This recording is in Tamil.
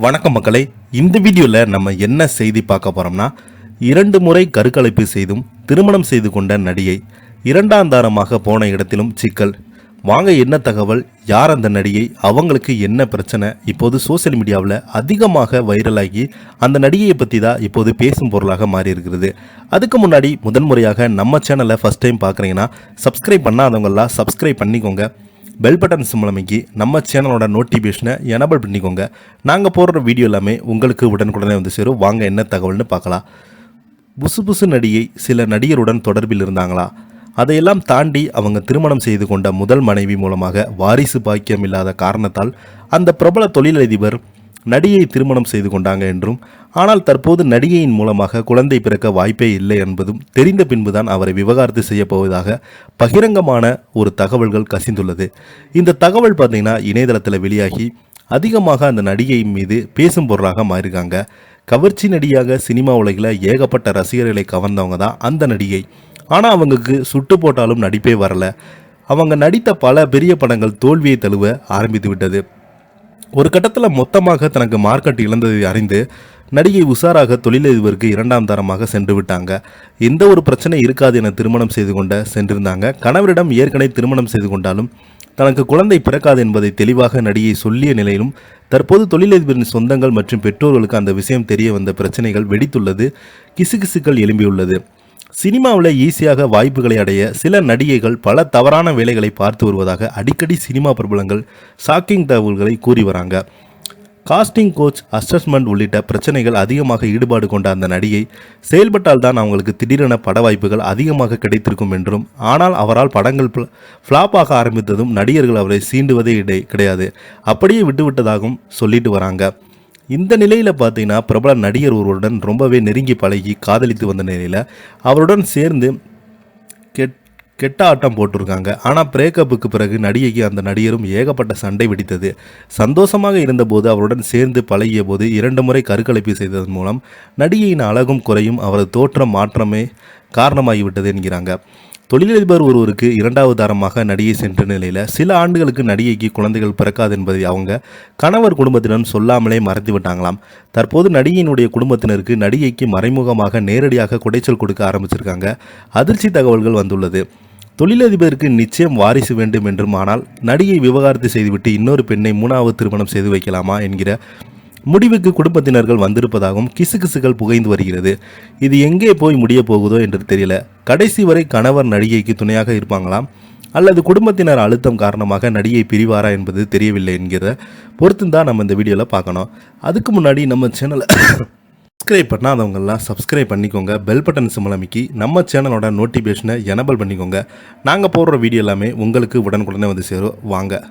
வணக்கம் மக்களே, இந்த வீடியோவில் நம்ம என்ன செய்தி பார்க்க போகிறோம்னா, 2 முறை கருக்கலைப்பு செய்தும் திருமணம் செய்து கொண்ட நடிகை இரண்டாம் தாரமாக போன இடத்திலும் சிக்கல். வாங்க என்ன தகவல், யார் அந்த நடிகை, அவங்களுக்கு என்ன பிரச்சனை, இப்போது சோசியல் மீடியாவில் அதிகமாக வைரலாகி அந்த நடிகையை பற்றி தான் இப்போது பேசும் பொருளாக மாறி இருக்கிறது. அதுக்கு முன்னாடி முதன்முறையாக நம்ம சேனலை ஃபஸ்ட் டைம் பார்க்குறீங்கன்னா சப்ஸ்கிரைப் பண்ணாதவங்களாம் சப்ஸ்கிரைப் பண்ணிக்கோங்க. பெல் பட்டன் சிம்பல் அமைக்கி நம்ம சேனலோட நோட்டிஃபிகேஷனை எனபிள் பண்ணிக்கோங்க. நாங்கள் போடுற வீடியோ எல்லாமே உங்களுக்கு உடனுக்குடனே வந்து சேரும். வாங்க என்ன தகவல்னு பார்க்கலாம். புசு நடிகை சில நடிகருடன் தொடர்பில் இருந்தாங்களா? அதையெல்லாம் தாண்டி அவங்க திருமணம் செய்து கொண்ட முதல் மனைவி மூலமாக வாரிசு பாக்கியம் இல்லாத காரணத்தால் அந்த பிரபல தொழிலதிபர் நடிகையை திருமணம் செய்து கொண்டாங்க என்றும், ஆனால் தற்போது நடிகையின் மூலமாக குழந்தை பிறக்க வாய்ப்பே இல்லை என்பதும் தெரிந்த பின்புதான் அவரை விவாகரத்து செய்ய போவதாக பகிரங்கமான ஒரு தகவல்கள் கசிந்துள்ளது. இந்த தகவல் பார்த்தீங்கன்னா இணையதளத்தில் வெளியாகி அதிகமாக அந்த நடிகையின் மீது பேசும் பொருளாக மாறியிருக்காங்க. கவர்ச்சி நடிகையாக சினிமா உலகில் ஏகப்பட்ட ரசிகர்களை கவர்ந்தவங்க தான் அந்த நடிகை. ஆனால் அவங்களுக்கு சுட்டு போட்டாலும் நடிப்பே வரல. அவங்க நடித்த பல பெரிய படங்கள் தோல்வியை தழுவ ஆரம்பித்து விட்டது. ஒரு கட்டத்தில் மொத்தமாக தனக்கு மார்க்கெட் இழந்ததை அறிந்து நடிகை உஷாராக தொழிலதிபருக்கு இரண்டாம் தரமாக சென்று விட்டாங்க. எந்த ஒரு பிரச்சனை இருக்காது என திருமணம் செய்து கொண்ட சென்றிருந்தாங்க. கணவரிடம் ஏற்கனவே திருமணம் செய்து கொண்டாலும் தனக்கு குழந்தை பிறக்காது என்பதை தெளிவாக நடிகை சொல்லிய நிலையிலும் தற்போது தொழிலதிபரின் சொந்தங்கள் மற்றும் பெற்றோர்களுக்கு அந்த விஷயம் தெரிய வந்த பிரச்சனைகள் வெடித்துள்ளது. கிசுகிசுக்கள் எழும்பியுள்ளது. சினிமாவில் ஈஸியாக வாய்ப்புகளை அடைய சில நடிகைகள் பல தவறான வேலைகளை பார்த்து வருவதாக அடிக்கடி சினிமா பிரபலங்கள் ஷாக்கிங் தகவல்களை கூறி வராங்க. காஸ்டிங் கோச், அசஸ்மெண்ட் உள்ளிட்ட பிரச்சனைகள் அதிகமாக ஈடுபாடு கொண்ட அந்த நடிகை செயல்பட்டால் தான் அவங்களுக்கு திடீரென பட வாய்ப்புகள் அதிகமாக கிடைத்திருக்கும் என்றும், ஆனால் அவரால் படங்கள் ஃப்ளாப்பாக ஆரம்பித்ததும் நடிகர்கள் அவரை சீண்டுவதே கிடையாது, அப்படியே விட்டுவிட்டதாகவும் சொல்லிட்டு வராங்க. இந்த நிலையில் பார்த்தீங்கன்னா பிரபல நடிகர் ஒருவருடன் ரொம்பவே நெருங்கி பழகி காதலித்து வந்த நிலையில் அவருடன் சேர்ந்து கெட்ட ஆட்டம் போட்டிருக்காங்க. ஆனால் பிரேக்கப்புக்கு பிறகு நடிகைக்கு அந்த நடிகரும் ஏகப்பட்ட சண்டை வெடித்தது. சந்தோஷமாக இருந்தபோது அவருடன் சேர்ந்து பழகிய போது 2 முறை கருக்கலைப்பு செய்ததன் மூலம் நடிகையின் அழகும் குறையும் அவரது தோற்றம் மாற்றமே காரணமாகிவிட்டது என்கிறாங்க. தொழிலதிபர் ஒருவருக்கு இரண்டாவது தாரமாக நடிகை சென்ற நிலையில் சில ஆண்டுகளுக்கு நடிகைக்கு குழந்தைகள் பிறக்காது என்பதை அவங்க கணவர் குடும்பத்தினரும் சொல்லாமலே மறைத்து விட்டாங்களாம். தற்போது நடிகையினுடைய குடும்பத்தினருக்கு நடிகைக்கு மறைமுகமாக நேரடியாக குடைச்சல் கொடுக்க ஆரம்பிச்சிருக்காங்க. அதிர்ச்சி தகவல்கள் வந்துள்ளது. தொழிலதிபருக்கு நிச்சயம் வாரிசு வேண்டும் என்றும், ஆனால் நடிகை விவாகரத்து செய்துவிட்டு இன்னொரு பெண்ணை 3வது திருமணம் செய்து வைக்கலாமா என்கிற முடிவுக்கு குடும்பத்தினர்கள் வந்திருப்பதாகவும் கிசுகிசுகள் புகைந்து வருகிறது. இது எங்கே போய் முடிய போகுதோ என்று தெரியல. கடைசி வரை கணவர் நடிகைக்கு துணையாக இருப்பாங்களாம், அல்லது குடும்பத்தினர் அழுத்தம் காரணமாக நடிகை பிரிவாரா என்பது தெரியவில்லை என்கிற பொறுத்துந்தான் நம்ம இந்த வீடியோவில் பார்க்கணும். அதுக்கு முன்னாடி நம்ம சேனலை சப்ஸ்கிரைப் பண்ணாதவங்கெல்லாம் சப்ஸ்கிரைப் பண்ணிக்கோங்க. பெல் பட்டன் சிம்பல் அமைக்கி நம்ம சேனலோட நோட்டிஃபிகேஷனை எனபிள் பண்ணிக்கோங்க. நாங்கள் போடுற வீடியோ எல்லாமே உங்களுக்கு உடனுக்குடனே வந்து சேரும். வாங்க